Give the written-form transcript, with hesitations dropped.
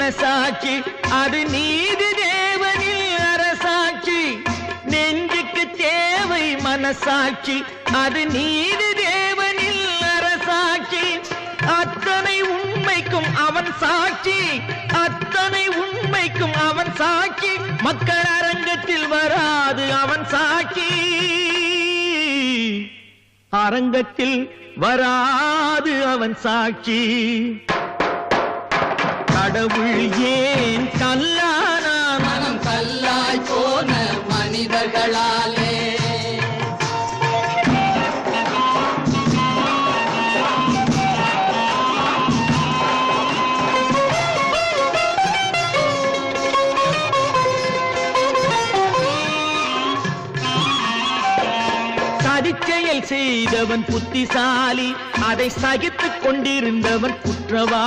மனசாட்சி அது நீதி தேவனில் அரசாட்சி. நெஞ்சுக்கு தேவை மனசாட்சி அது நீதி தேவனில் அரசாட்சி. அத்தனை உண்மைக்கும் அவன் சாட்சி, அத்தனை உண்மைக்கும் அவன் சாட்சி. மக்கள் அரங்கத்தில் வராது அவன் சாட்சி, அரங்கத்தில் வராது அவன் சாட்சி. கடவுள் ஏன் கல்லானா? மனம் கல்லாய் போன மனிதர்களாலே. சதிச்செயல் செய்தவன் புத்திசாலி, அதை சகித்துக் கொண்டிருந்தவன் குற்றவாளி.